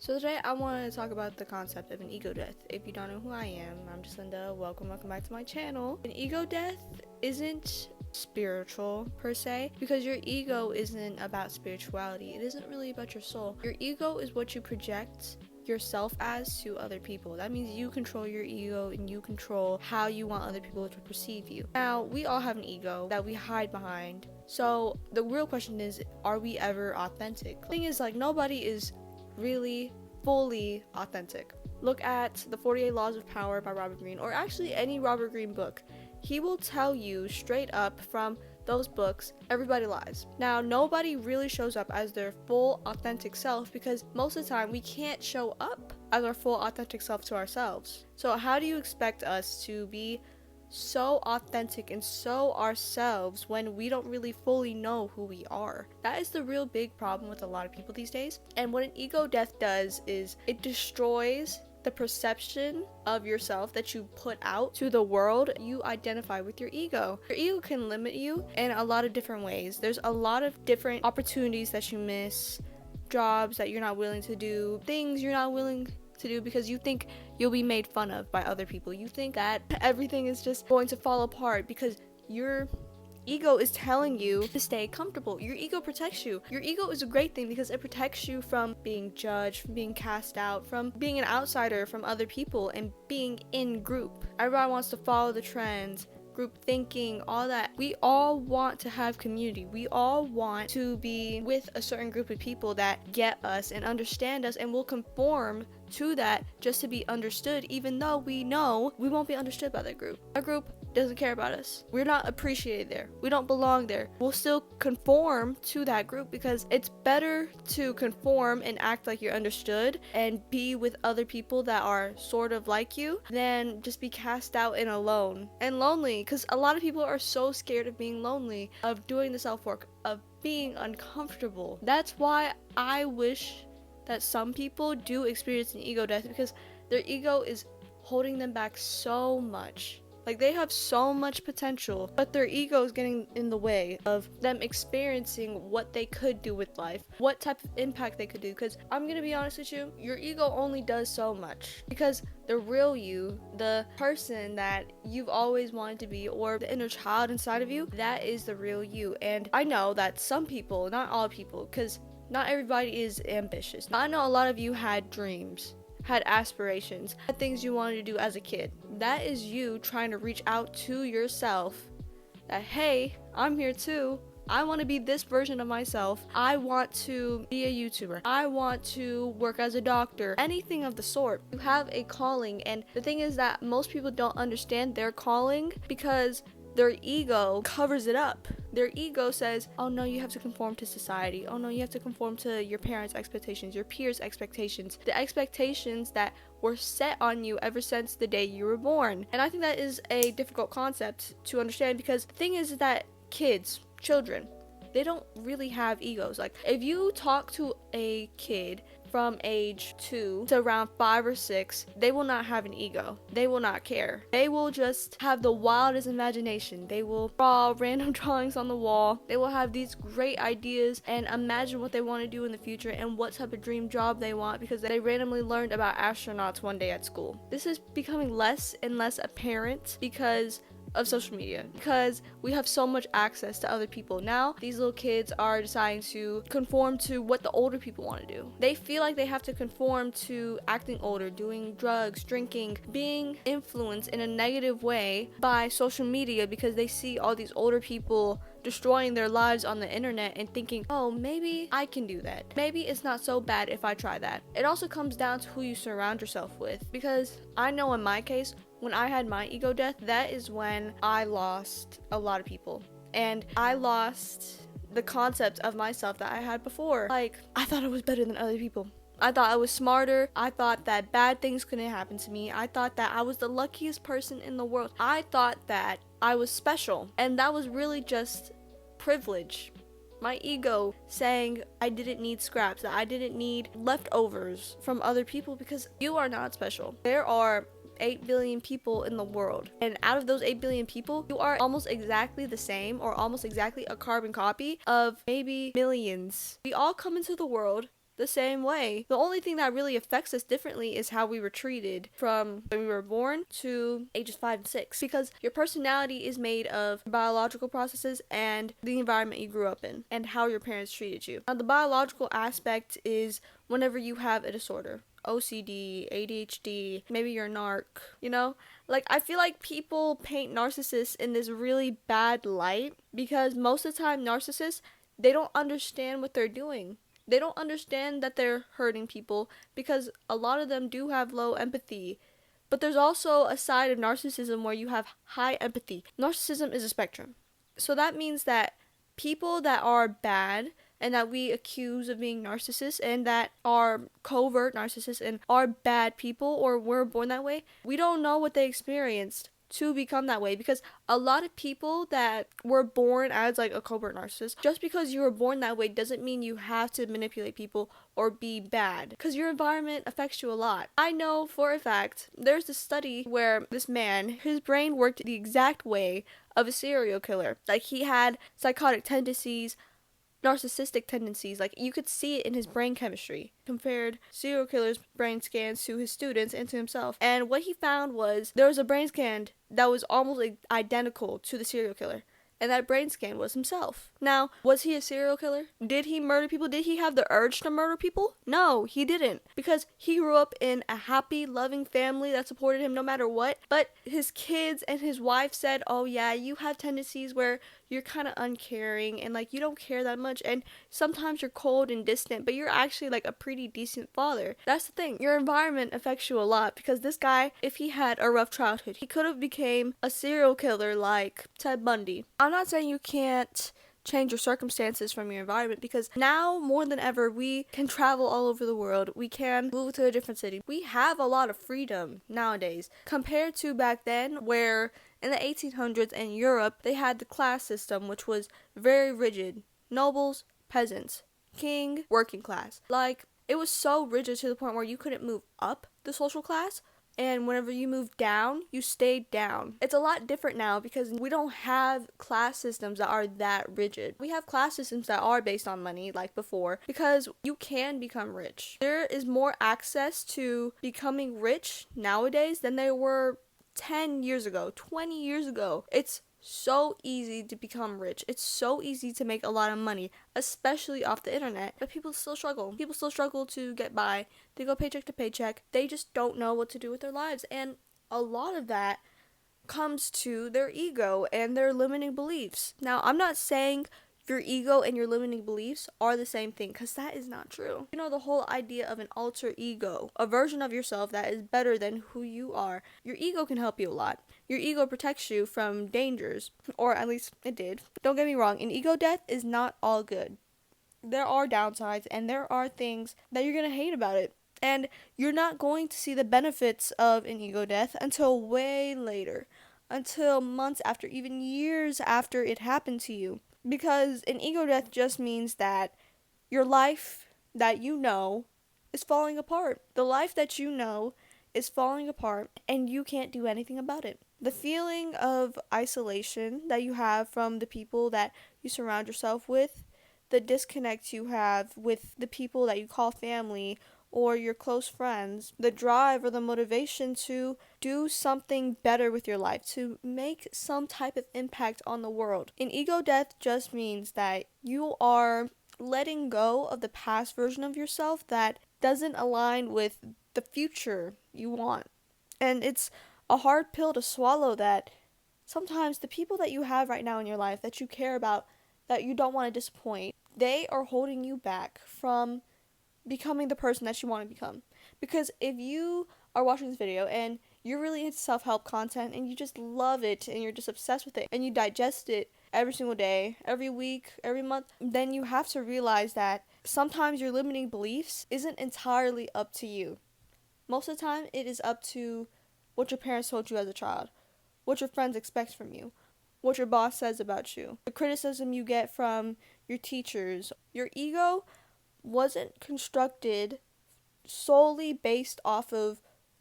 So today I want to talk about the concept of an ego death. If you don't know who I am, I'm just Linda. Welcome back to my channel. An ego death isn't spiritual per se, because your ego isn't about spirituality. It isn't really about your soul. Your ego is what you project yourself as to other people. That means you control your ego and you control how you want other people to perceive you. Now, we all have an ego that we hide behind. So the real question is, are we ever authentic? The thing is, like, nobody is really fully authentic. Look at the 48 Laws of Power by Robert Greene, or actually any Robert Greene book. He will tell you straight up from those books, everybody lies. Now, nobody really shows up as their full authentic self, because most of the time we can't show up as our full authentic self to ourselves. So how do you expect us to be so authentic and so ourselves when we don't really fully know who we are? That is the real big problem with a lot of people these days. And what an ego death does is it destroys the perception of yourself that you put out to the world. You identify with your ego. Your ego can limit you in a lot of different ways. There's a lot of different opportunities that you miss, jobs that you're not willing to do, things you're not willing to do because you think you'll be made fun of by other people. You think that everything is just going to fall apart because your ego is telling you to stay comfortable. Your ego protects you. Your ego is a great thing because it protects you from being judged, from being cast out, from being an outsider from other people, and being in group. Everybody wants to follow the trends, group thinking, all that. We all want to have community. We all want to be with a certain group of people that get us and understand us, and will conform to that just to be understood, even though we know we won't be understood by that group. A group doesn't care about us. We're not appreciated there. We don't belong there. We'll still conform to that group because it's better to conform and act like you're understood and be with other people that are sort of like you than just be cast out and alone and lonely, because a lot of people are so scared of being lonely, of doing the self-work, of being uncomfortable. That's why I wish that some people do experience an ego death, because their ego is holding them back so much. Like, they have so much potential, but their ego is getting in the way of them experiencing what they could do with life, what type of impact they could do. Because I'm gonna be honest with you, your ego only does so much, because the real you, the person that you've always wanted to be, or the inner child inside of you, that is the real you. And I know that some people, not all people, because not everybody is ambitious. I know a lot of you had dreams, had aspirations, had things you wanted to do as a kid. That is you trying to reach out to yourself that, hey, I'm here too. I want to be this version of myself. I want to be a YouTuber. I want to work as a doctor. Anything of the sort. You have a calling, and the thing is that most people don't understand their calling because their ego covers it up. Their ego says, oh no, you have to conform to society. Oh no, you have to conform to your parents' expectations, your peers' expectations, the expectations that were set on you ever since the day you were born. And I think that is a difficult concept to understand, because the thing is that children, they don't really have egos. Like, if you talk to a kid from age 2 to around 5 or 6, they will not have an ego. They will not care. They will just have the wildest imagination. They will draw random drawings on the wall. They will have these great ideas and imagine what they want to do in the future and what type of dream job they want, because they randomly learned about astronauts one day at school. This is becoming less and less apparent because of social media, because we have so much access to other people. Now these little kids are deciding to conform to what the older people want to do. They feel like they have to conform to acting older, doing drugs, drinking, being influenced in a negative way by social media, because they see all these older people destroying their lives on the internet and thinking, oh, maybe I can do that. Maybe it's not so bad if I try that. It also comes down to who you surround yourself with, because I know in my case, when I had my ego death, that is when I lost a lot of people. And I lost the concept of myself that I had before. Like, I thought I was better than other people. I thought I was smarter. I thought that bad things couldn't happen to me. I thought that I was the luckiest person in the world. I thought that I was special. And that was really just privilege. My ego saying I didn't need scraps, that I didn't need leftovers from other people, because you are not special. There are 8 billion people in the world, and out of those 8 billion people, you are almost exactly the same, or almost exactly a carbon copy of maybe millions. We all come into the world the same way. The only thing that really affects us differently is how we were treated from when we were born to ages 5 and 6, because your personality is made of biological processes and the environment you grew up in and how your parents treated you. Now, the biological aspect is whenever you have a disorder. OCD, ADHD, maybe you're a narc, you know? Like, I feel like people paint narcissists in this really bad light because most of the time narcissists, they don't understand what they're doing. They don't understand that they're hurting people because a lot of them do have low empathy. But there's also a side of narcissism where you have high empathy. Narcissism is a spectrum. So that means that people that are bad and that we accuse of being narcissists and that are covert narcissists and are bad people or were born that way, we don't know what they experienced to become that way, because a lot of people that were born as like a covert narcissist, just because you were born that way doesn't mean you have to manipulate people or be bad, because your environment affects you a lot. I know for a fact there's this study where this man, his brain worked the exact way of a serial killer. Like, he had psychotic tendencies, narcissistic tendencies. Like, you could see it in his brain chemistry. Compared serial killer's brain scans to his students and to himself, and what he found was there was a brain scan that was almost identical to the serial killer, and that brain scan was himself. Now, was he a serial killer? Did he murder people? Did he have the urge to murder people? No, he didn't, because he grew up in a happy, loving family that supported him no matter what. But his kids and his wife said, oh yeah, you have tendencies where you're kind of uncaring and like you don't care that much, and sometimes you're cold and distant, but you're actually like a pretty decent father. That's the thing. Your environment affects you a lot, because this guy, if he had a rough childhood, he could have became a serial killer like Ted Bundy. I'm not saying you can't change your circumstances from your environment, because now more than ever we can travel all over the world. We can move to a different city. We have a lot of freedom nowadays compared to back then, where in the 1800s in Europe they had the class system, which was very rigid. Nobles, peasants, king, working class. Like, it was so rigid to the point where you couldn't move up the social class, and whenever you moved down, you stayed down. It's a lot different now because we don't have class systems that are that rigid. We have class systems that are based on money, like before, because you can become rich. There is more access to becoming rich nowadays than there were 10 years ago, 20 years ago. It's so easy to become rich. It's so easy to make a lot of money, especially off the internet. But people still struggle. People still struggle to get by. They go paycheck to paycheck. They just don't know what to do with their lives. And a lot of that comes to their ego and their limiting beliefs. Now, I'm not saying your ego and your limiting beliefs are the same thing, because that is not true. You know, the whole idea of an alter ego, a version of yourself that is better than who you are. Your ego can help you a lot. Your ego protects you from dangers, or at least it did. Don't get me wrong, an ego death is not all good. There are downsides, and there are things that you're going to hate about it. And you're not going to see the benefits of an ego death until way later, until months after, even years after it happened to you. Because an ego death just means that your life that you know is falling apart. The life that you know is falling apart, and you can't do anything about it. The feeling of isolation that you have from the people that you surround yourself with, the disconnect you have with the people that you call family or your close friends, the drive or the motivation to do something better with your life, to make some type of impact on the world. An ego death just means that you are letting go of the past version of yourself that doesn't align with the future you want. And it's a hard pill to swallow, that sometimes the people that you have right now in your life that you care about, that you don't want to disappoint, they are holding you back from becoming the person that you want to become. Because if you are watching this video and you're really into self-help content and you just love it and you're just obsessed with it and you digest it every single day, every week, every month, then you have to realize that sometimes your limiting beliefs isn't entirely up to you. Most of the time, it is up to what your parents told you as a child, what your friends expect from you, what your boss says about you, the criticism you get from your teachers. Your ego wasn't constructed solely based off of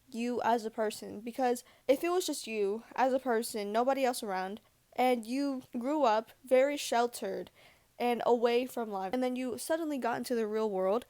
you as a person, because if it was just you as a person, nobody else around, and you grew up very sheltered and away from life, and then you suddenly got into the real world,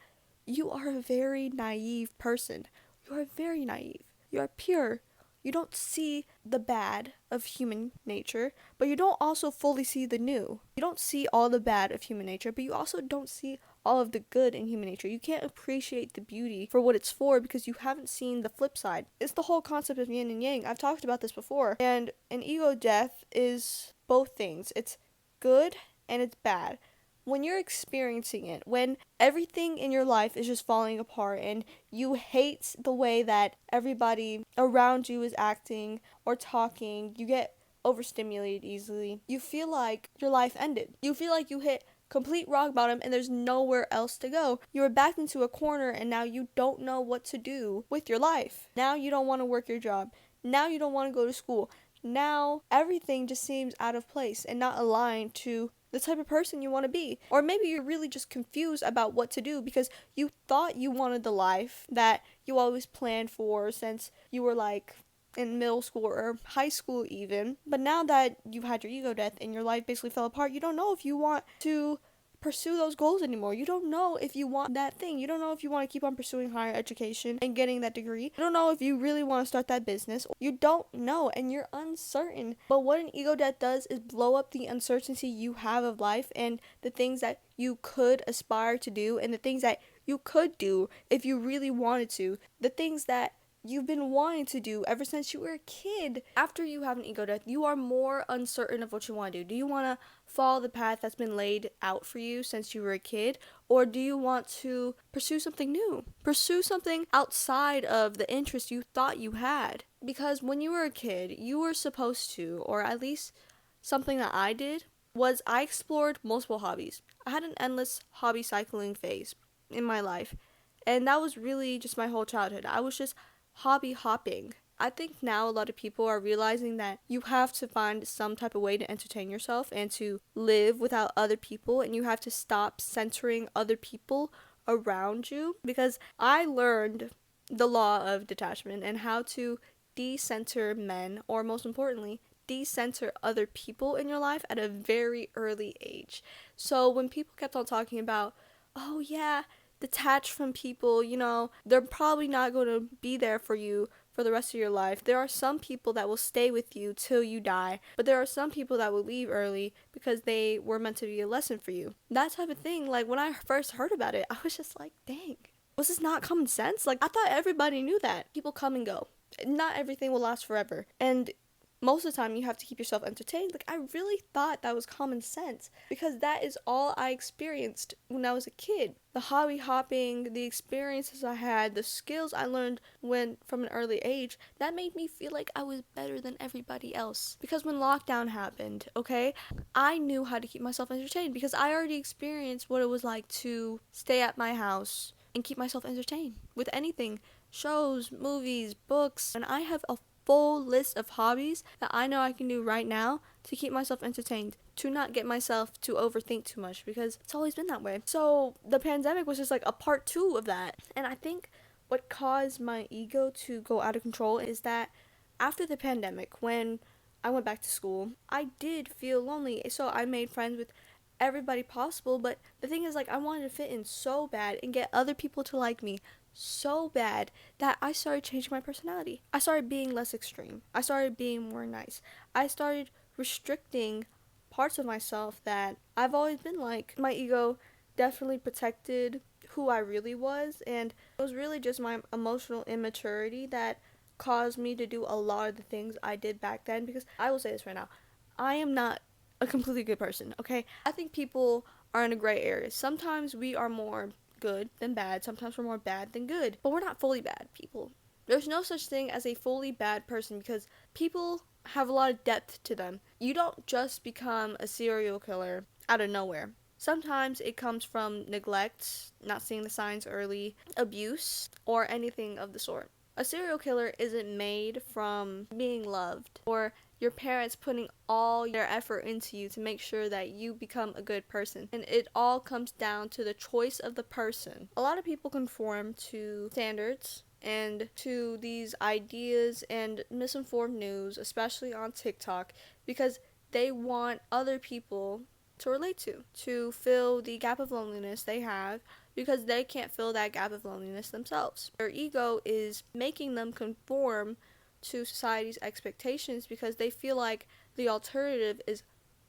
you are a very naive person. You are very naive. You are pure. You don't see the bad of human nature, but you don't also fully see the new. You don't see all the bad of human nature, but you also don't see all of the good in human nature. You can't appreciate the beauty for what it's for because you haven't seen the flip side. It's the whole concept of yin and yang. I've talked about this before. And an ego death is both things. It's good and it's bad. When you're experiencing it, when everything in your life is just falling apart and you hate the way that everybody around you is acting or talking, you get overstimulated easily. You feel like your life ended. You feel like you hit complete rock bottom and there's nowhere else to go. You are backed into a corner and now you don't know what to do with your life. Now you don't want to work your job. Now you don't want to go to school. Now everything just seems out of place and not aligned to the type of person you want to be. Or maybe you're really just confused about what to do because you thought you wanted the life that you always planned for since you were like in middle school or high school even. But now that you've had your ego death and your life basically fell apart, you don't know if you want to pursue those goals anymore. You don't know if you want that thing. You don't know if you want to keep on pursuing higher education and getting that degree. You don't know if you really want to start that business. You don't know and you're uncertain. But what an ego death does is blow up the uncertainty you have of life and the things that you could aspire to do and the things that you could do if you really wanted to. The things that you've been wanting to do ever since you were a kid. After you have an ego death, you are more uncertain of what you want to do. Do you want to follow the path that's been laid out for you since you were a kid? Or do you want to pursue something new? Pursue something outside of the interest you thought you had? Because when you were a kid, you were supposed to, or at least something that I did, was I explored multiple hobbies. I had an endless hobby cycling phase in my life. And that was really just my whole childhood. I was just hobby hopping. I think now a lot of people are realizing that you have to find some type of way to entertain yourself and to live without other people, and you have to stop centering other people around you, because I learned the law of detachment and how to decenter men, or most importantly, decenter other people in your life at a very early age. So when people kept on talking about, oh yeah, detach from people, they're probably not going to be there for you for the rest of your life. There are some people that will stay with you till you die, but there are some people that will leave early because they were meant to be a lesson for you. That type of thing, like when I first heard about it, I was just like, dang, was this not common sense? Like, I thought everybody knew that. People come and go. Not everything will last forever. And most of the time you have to keep yourself entertained. Like, I really thought that was common sense because that is all I experienced when I was a kid. The hobby hopping, the experiences I had, the skills I learned from an early age, that made me feel like I was better than everybody else. Because when lockdown happened, okay, I knew how to keep myself entertained because I already experienced what it was like to stay at my house and keep myself entertained with anything. Shows, movies, books, and I have a full list of hobbies that I know I can do right now to keep myself entertained, to not get myself to overthink too much, because it's always been that way. So the pandemic was just like a part 2 of that. And I think what caused my ego to go out of control is that after the pandemic, when I went back to school, I did feel lonely. So I made friends with everybody possible, but the thing is, like, I wanted to fit in so bad and get other people to like me so bad that I started changing my personality. I started being less extreme. I started being more nice. I started restricting parts of myself that I've always been like. My ego definitely protected who I really was, and it was really just my emotional immaturity that caused me to do a lot of the things I did back then. Because I will say this right now, I am not a completely good person, okay? I think people are in a gray area. Sometimes we are more good than bad. Sometimes we're more bad than good. But we're not fully bad people. There's no such thing as a fully bad person because people have a lot of depth to them. You don't just become a serial killer out of nowhere. Sometimes it comes from neglect, not seeing the signs early, abuse, or anything of the sort. A serial killer isn't made from being loved or your parents putting all their effort into you to make sure that you become a good person. And it all comes down to the choice of the person. A lot of people conform to standards and to these ideas and misinformed news, especially on TikTok, because they want other people to relate to fill the gap of loneliness they have, because they can't fill that gap of loneliness themselves. Their ego is making them conform to society's expectations because they feel like the alternative is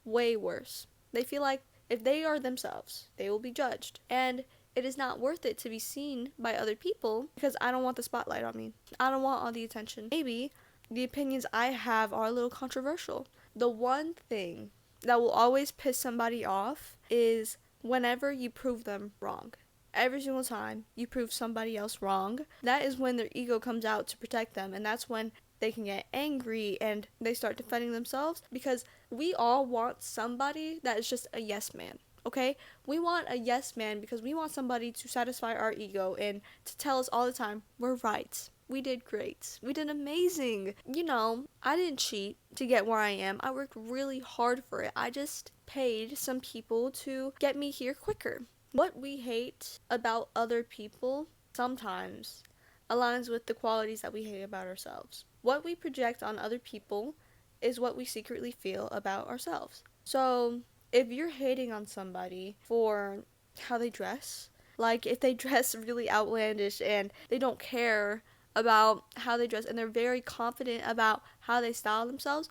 way worse. They feel like if they are themselves, they will be judged. And it is not worth it to be seen by other people because I don't want the spotlight on me. I don't want all the attention. Maybe the opinions I have are a little controversial. The one thing that will always piss somebody off is whenever you prove them wrong. Every single time you prove somebody else wrong, that is when their ego comes out to protect them, and that's when they can get angry and they start defending themselves, because we all want somebody that is just a yes man. Okay? We want a yes man because we want somebody to satisfy our ego and to tell us all the time, we're right. We did great. We did amazing. You know, I didn't cheat to get where I am. I worked really hard for it. I just paid some people to get me here quicker. What we hate about other people sometimes aligns with the qualities that we hate about ourselves. What we project on other people is what we secretly feel about ourselves. So, if you're hating on somebody for how they dress, like if they dress really outlandish and they don't care about how they dress and they're very confident about how they style themselves,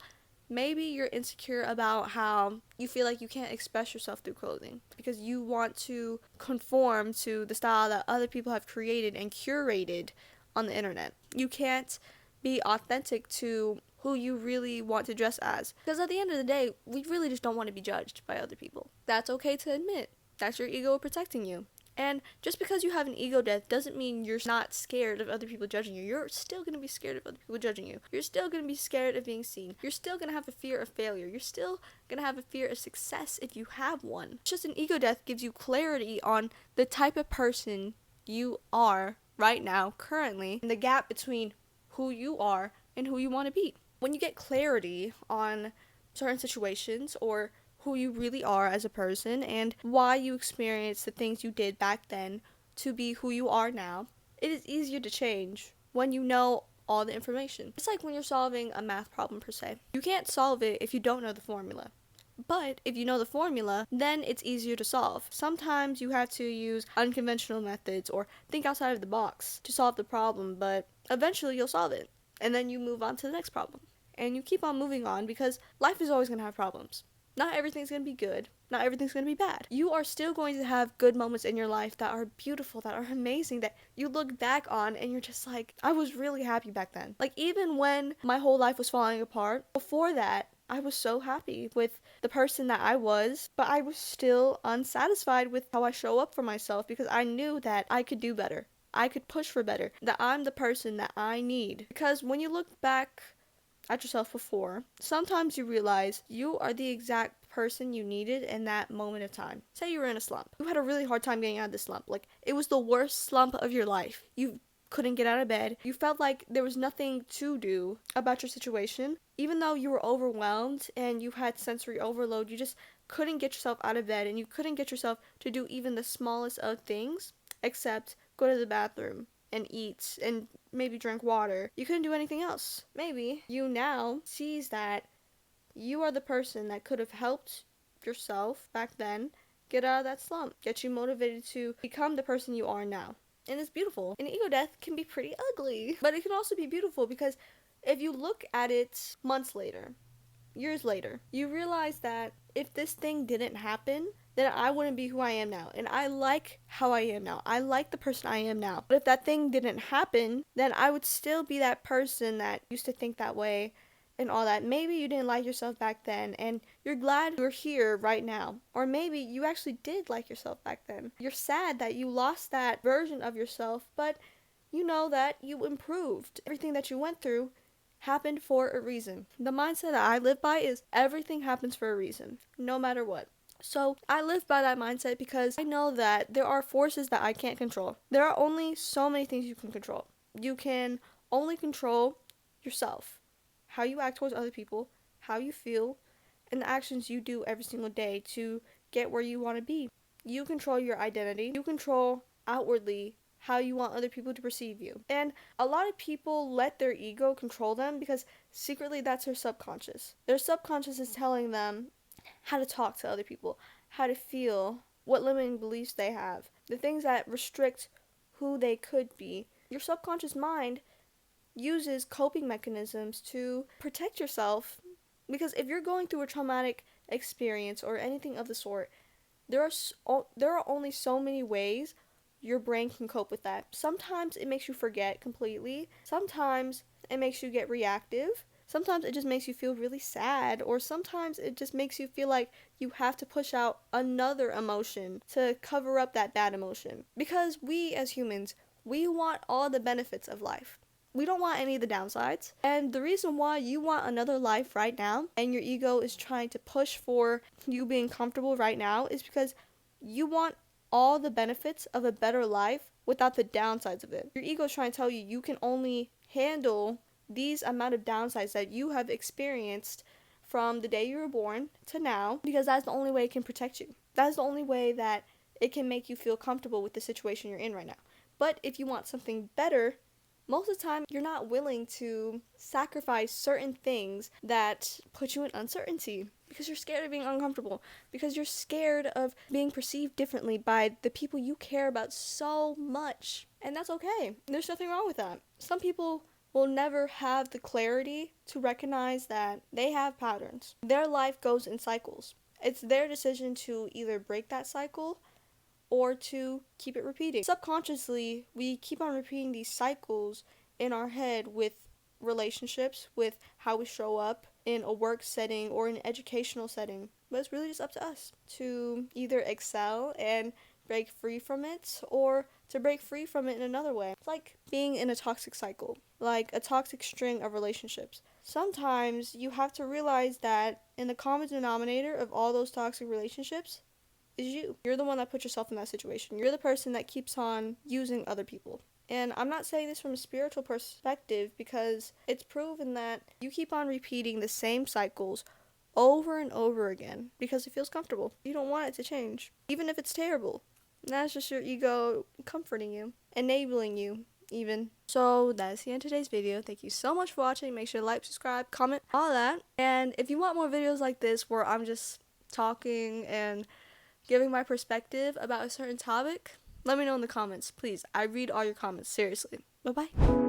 maybe you're insecure about how you feel like you can't express yourself through clothing because you want to conform to the style that other people have created and curated on the internet. You can't be authentic to who you really want to dress as, because at the end of the day, we really just don't want to be judged by other people. That's okay to admit. That's your ego protecting you. And just because you have an ego death doesn't mean you're not scared of other people judging you. You're still going to be scared of other people judging you. You're still going to be scared of being seen. You're still going to have a fear of failure. You're still going to have a fear of success if you have one. Just an ego death gives you clarity on the type of person you are right now, currently, and the gap between who you are and who you want to be. When you get clarity on certain situations or who you really are as a person and why you experienced the things you did back then to be who you are now, it is easier to change when you know all the information. It's like when you're solving a math problem per se. You can't solve it if you don't know the formula. But if you know the formula, then it's easier to solve. Sometimes you have to use unconventional methods or think outside of the box to solve the problem, but eventually you'll solve it. And then you move on to the next problem. And you keep on moving on because life is always going to have problems. Not everything's going to be good. Not everything's going to be bad. You are still going to have good moments in your life that are beautiful, that are amazing, that you look back on and you're just like, I was really happy back then. Like, even when my whole life was falling apart, before that, I was so happy with the person that I was, but I was still unsatisfied with how I show up for myself because I knew that I could do better. I could push for better. That I'm the person that I need. Because when you look back at yourself before, sometimes you realize you are the exact person you needed in that moment of time. Say you were in a slump. You had a really hard time getting out of the slump. Like, it was the worst slump of your life. You couldn't get out of bed. You felt like there was nothing to do about your situation. Even though you were overwhelmed and you had sensory overload, you just couldn't get yourself out of bed and you couldn't get yourself to do even the smallest of things except go to the bathroom and eat and maybe drink water. You couldn't do anything else. Maybe you now sees that you are the person that could have helped yourself back then get out of that slump, get you motivated to become the person you are now. And it's beautiful. An ego death can be pretty ugly, but it can also be beautiful because if you look at it months later, years later, you realize that if this thing didn't happen, then I wouldn't be who I am now. And I like how I am now. I like the person I am now. But if that thing didn't happen, then I would still be that person that used to think that way and all that. Maybe you didn't like yourself back then and you're glad you're here right now. Or maybe you actually did like yourself back then. You're sad that you lost that version of yourself, but you know that you improved. Everything that you went through happened for a reason. The mindset that I live by is everything happens for a reason, no matter what. So I live by that mindset because I know that there are forces that I can't control. There are only so many things you can control. You can only control yourself, how you act towards other people, how you feel, and the actions you do every single day to get where you want to be. You control your identity. You control outwardly how you want other people to perceive you. And a lot of people let their ego control them because secretly that's their subconscious. Their subconscious is telling them how to talk to other people, how to feel, what limiting beliefs they have, the things that restrict who they could be. Your subconscious mind uses coping mechanisms to protect yourself, because if you're going through a traumatic experience or anything of the sort, there are only so many ways your brain can cope with that. Sometimes it makes you forget completely. Sometimes it makes you get reactive. Sometimes it just makes you feel really sad, or sometimes it just makes you feel like you have to push out another emotion to cover up that bad emotion. Because we as humans, we want all the benefits of life. We don't want any of the downsides. And the reason why you want another life right now and your ego is trying to push for you being comfortable right now is because you want all the benefits of a better life without the downsides of it. Your ego is trying to tell you you can only handle these amount of downsides that you have experienced from the day you were born to now, because that's the only way it can protect you. That's the only way that it can make you feel comfortable with the situation you're in right now. But if you want something better, most of the time you're not willing to sacrifice certain things that put you in uncertainty, because you're scared of being uncomfortable, because you're scared of being perceived differently by the people you care about so much. And that's okay. There's nothing wrong with that. Some people will never have the clarity to recognize that they have patterns. Their life goes in cycles. It's their decision to either break that cycle or to keep it repeating. Subconsciously, we keep on repeating these cycles in our head with relationships, with how we show up in a work setting or an educational setting. But it's really just up to us to either excel and break free from it, or to break free from it in another way. It's like being in a toxic cycle, like a toxic string of relationships. Sometimes you have to realize that in the common denominator of all those toxic relationships is you. You're the one that put yourself in that situation. You're the person that keeps on using other people. And I'm not saying this from a spiritual perspective, because it's proven that you keep on repeating the same cycles over and over again because it feels comfortable. You don't want it to change, even if it's terrible. And that's just your ego comforting you, enabling you even. So that's the end of today's video. Thank you so much for watching. Make sure to like, subscribe, comment, all that. And if you want more videos like this where I'm just talking and giving my perspective about a certain topic, let me know in the comments, please. I read all your comments, seriously. Bye-bye.